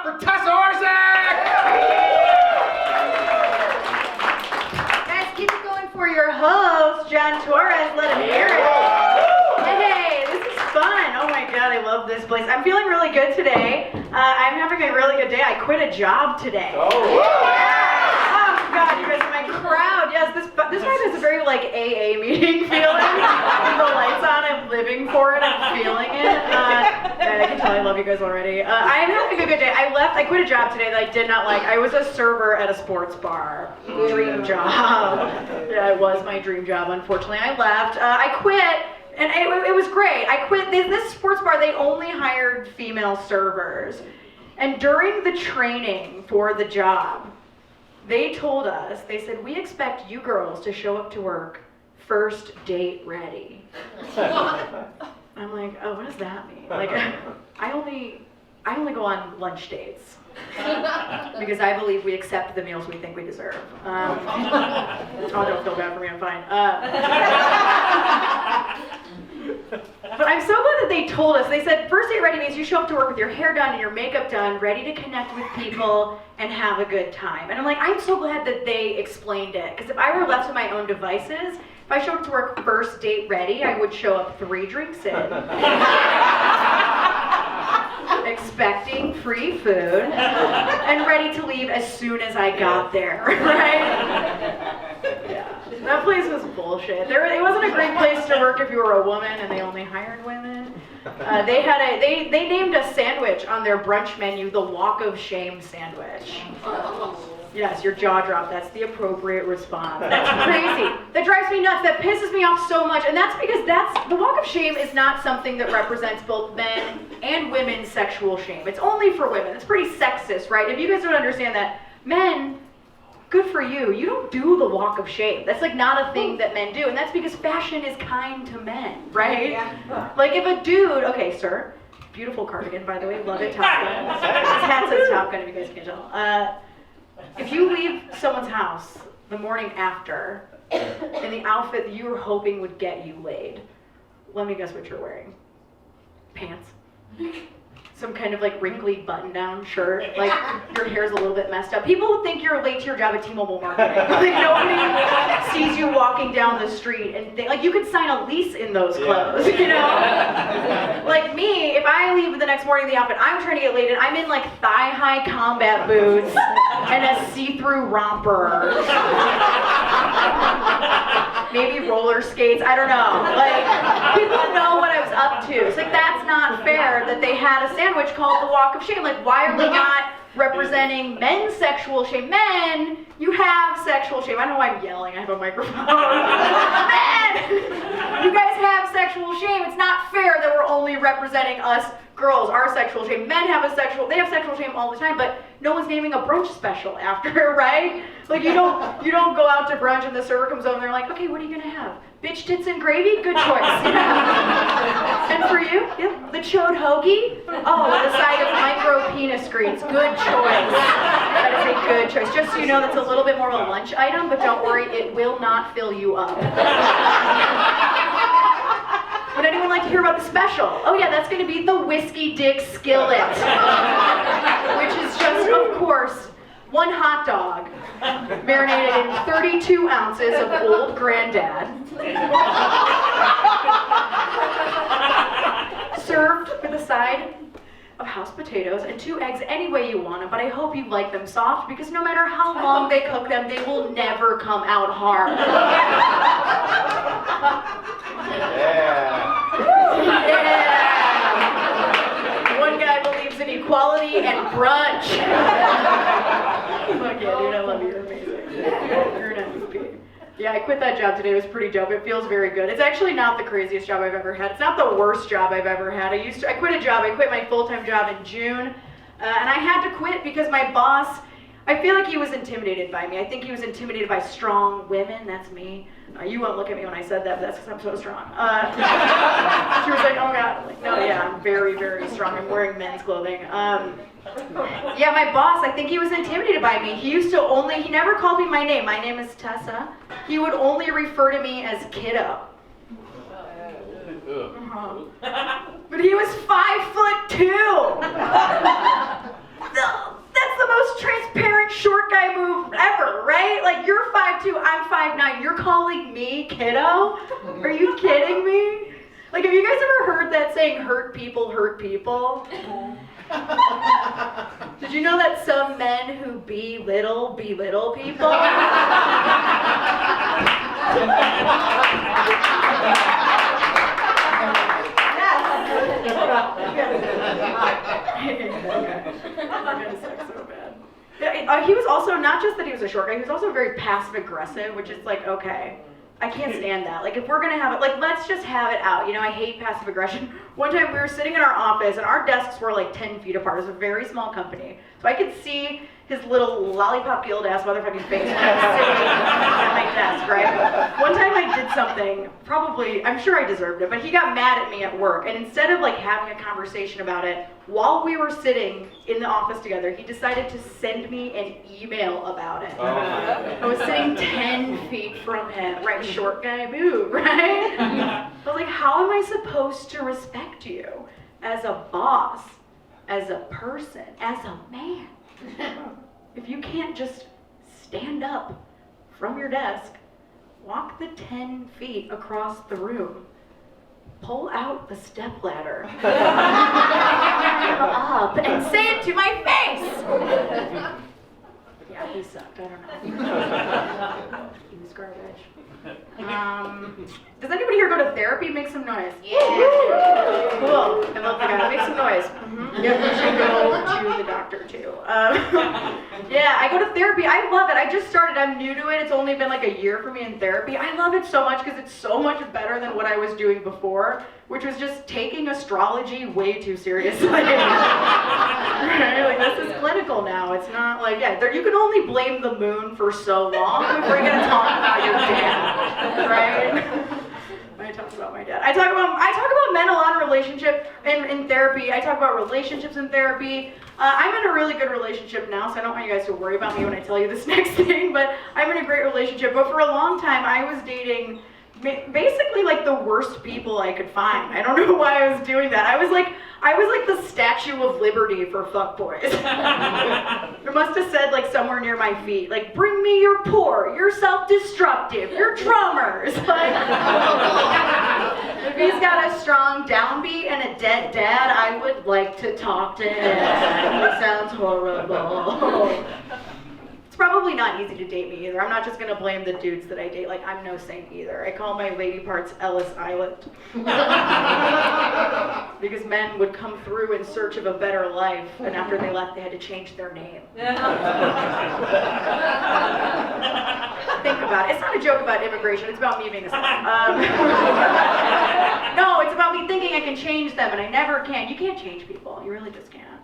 up for Tessa Orzech! Guys, keep it going for your host, John Torres. Let him hear it. Hey, this is fun. Oh my God, I love this place. I'm feeling really good today. I'm having a really good day. I quit a job today. Oh, Oh God, you guys are my crowd. Yes, this vibe is a very like AA meeting feeling. The lights on, I'm living for it, I'm feeling it. I can tell I love you guys already. I'm having a good day. I quit a job today that I did not like. I was a server at a sports bar. Dream job. Yeah, it was my dream job. Unfortunately, I left. I quit. And it was great. I quit this sports bar. They only hired female servers. And during the training for the job, they told us, they said, we expect you girls to show up to work first date ready. I'm like, oh, what does that mean? Like, I only go on lunch dates. Because I believe we accept the meals we think we deserve. Oh, don't feel bad for me, I'm fine. But I'm so glad that they told us. They said first date ready means you show up to work with your hair done and your makeup done, ready to connect with people and have a good time. And I'm like, I'm so glad that they explained it. Because if I were left to my own devices, if I showed up to work first date ready, I would show up 3 drinks in. Expecting free food and ready to leave as soon as I got there, right? Yeah, that place was bullshit. It wasn't a great place to work if you were a woman and they only hired women. They named a sandwich on their brunch menu the Walk of Shame sandwich. Yes, your jaw dropped. That's the appropriate response. That's crazy. That drives me nuts. That pisses me off so much. And that's because the Walk of Shame is not something that represents both men and women's sexual shame. It's only for women. It's pretty sexist, right? If you guys don't understand that, men, good for you. You don't do the Walk of Shame. That's like not a thing that men do. And that's because fashion is kind to men, right? Yeah. Like if a dude, okay, sir, beautiful cardigan, by the way, love it, Top Gun. His hat says Top Gun, if you guys can tell. If you leave someone's house the morning after in the outfit that you were hoping would get you laid, let me guess what you're wearing. Pants. Some kind of like wrinkly button-down shirt. Like your hair's a little bit messed up. People would think you're late to your job at T-Mobile marketing. Like nobody sees you walking down the street and like you could sign a lease in those clothes, you know? Like me, if I leave the next morning in the outfit, I'm trying to get laid and I'm in like thigh-high combat boots and a see-through romper. Maybe roller skates, I don't know. Like, people know what I was up to. It's like, that's not fair that they had a sandwich called the Walk of Shame. Like, why are we not representing men's sexual shame? Men, you have sexual shame. I don't know why I'm yelling, I have a microphone. Men, you guys have sexual shame. It's not fair that we're only representing us girls, our sexual shame. Men have they have sexual shame all the time, but no one's naming a brunch special after, right? Like you don't go out to brunch and the server comes over and they're like, okay, what are you gonna have? Bitch tits and gravy? Good choice. And for you? Yep. The chode hoagie? Oh, with a side of micro penis greens. Good choice. That is a good choice. Just so you know, that's a little bit more of a lunch item, but don't worry, it will not fill you up. Would anyone like to hear about the special? Oh yeah, that's going to be the Whiskey Dick Skillet, which is just, of course, 1 hot dog marinated in 32 ounces of Old Granddad, served with a side of house potatoes and 2 eggs any way you want them, but I hope you like them soft because no matter how long they cook them, they will never come out hard. Yeah. One guy believes in equality and brunch. Fuck yeah, dude, I love you. You're amazing. You're an MVP. Yeah, I quit that job today. It was pretty dope. It feels very good. It's actually not the craziest job I've ever had. It's not the worst job I've ever had. I quit a job. I quit my full-time job in June, and I had to quit because my boss, I feel like he was intimidated by me. I think he was intimidated by strong women. That's me. You won't look at me when I said that, but that's because I'm so strong. She was like, oh God. I'm like, no, yeah, I'm very, very strong. I'm wearing men's clothing. Yeah, my boss, I think he was intimidated by me. He never called me my name. My name is Tessa. He would only refer to me as kiddo. But he was 5'2". like, you're 5'2", I'm 5'9", you're calling me kiddo? Are you kidding me? Like, have you guys ever heard that saying, hurt people hurt people? Did you know that some men who belittle people? He was also, not just that he was a short guy, he was also very passive aggressive, which is like, okay, I can't stand that. Like, if we're gonna have it, like, let's just have it out. You know, I hate passive aggression. One time we were sitting in our office and our desks were like 10 feet apart. It was a very small company. So I could see his little lollipop gilled ass motherfucking face when I was sitting at my desk, right? One time I did something, probably, I'm sure I deserved it, but he got mad at me at work, and instead of like having a conversation about it, while we were sitting in the office together, he decided to send me an email about it. I was sitting 10 feet from him, right? Short guy move, right? I was like, how am I supposed to respect you as a boss, as a person, as a man? If you can't just stand up from your desk, walk the 10 feet across the room, pull out the stepladder, up, and say it to my face! Yeah, he sucked, I don't know. He was garbage. Does anybody here go to therapy? Make some noise. Yeah. Cool. I love the guy. Make some noise. Mm-hmm. Yep, you should go to the doctor too. Yeah, I go to therapy. I love it. I just started. I'm new to it. It's only been like a year for me in therapy. I love it so much because it's so much better than what I was doing before, which was just taking astrology way too seriously. Right? Like, this is clinical now. It's not like, yeah, you can only blame the moon for so long before you're gonna talk about your dad, right? I talk about my dad. I talk about men a lot in relationship in therapy. I talk about relationships in therapy. I'm in a really good relationship now, so I don't want you guys to worry about me when I tell you this next thing, but I'm in a great relationship. But for a long time, I was dating basically like the worst people I could find. I don't know why I was doing that. I was like the Statue of Liberty for fuckboys. It must have said like somewhere near my feet, like, bring me your poor, you're self-destructive, you're drummers. Like, if he's got a strong downbeat and a dead dad, I would like to talk to him. He sounds horrible. It's probably not easy to date me either. I'm not just gonna blame the dudes that I date. Like, I'm no saint either. I call my lady parts Ellis Island. Because men would come through in search of a better life, and after they left, they had to change their name. Think about it. It's not a joke about immigration. It's about me being a slut. No, it's about me thinking I can change them, and I never can. You can't change people. You really just can't.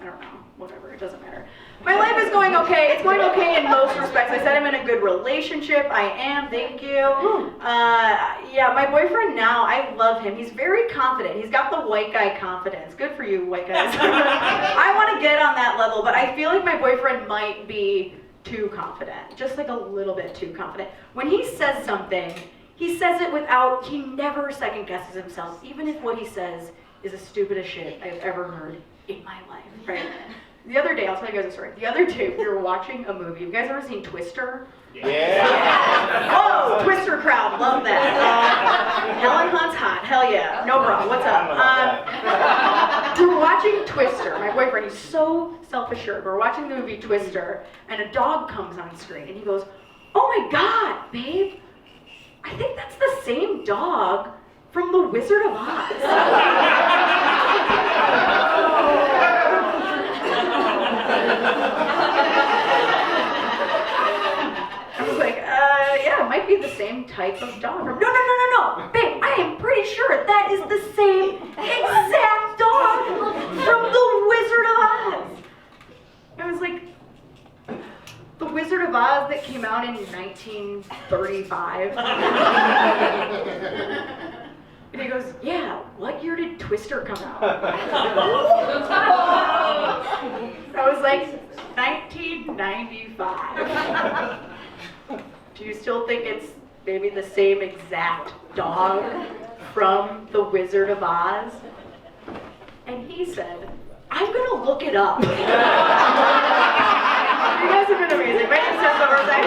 I don't know. Whatever. It doesn't matter. My life is going okay. It's going okay in most respects. I said I'm in a good relationship. I am. Thank you. Yeah, my boyfriend now, I love him. He's very confident. He's got the white guy confidence. Good for you, white guys. I want to get on that level, but I feel like my boyfriend might be too confident. Just like a little bit too confident. When he says something, he says it he never second guesses himself, even if what he says is the stupidest shit I've ever heard in my life, right? The other day, I'll tell you guys a story. The other day, we were watching a movie. You guys ever seen Twister? Yeah. Oh, Twister crowd, love that. Helen Hunt's hot, hell yeah. No bro, what's up? We were watching Twister. My boyfriend, he's so self-assured. We're watching the movie Twister, and a dog comes on screen, and he goes, oh my God, babe, I think that's the same dog from The Wizard of Oz. I was like, yeah, it might be the same type of dog. No, babe, I am pretty sure that is the same exact dog from The Wizard of Oz. I was like, The Wizard of Oz that came out in 1935. And he goes, yeah, what year did Twister come out? I was like, 1995. Do you still think it's maybe the same exact dog from The Wizard of Oz? And he said, I'm gonna look it up. You guys have been amazing. My name's Tessa Orzech.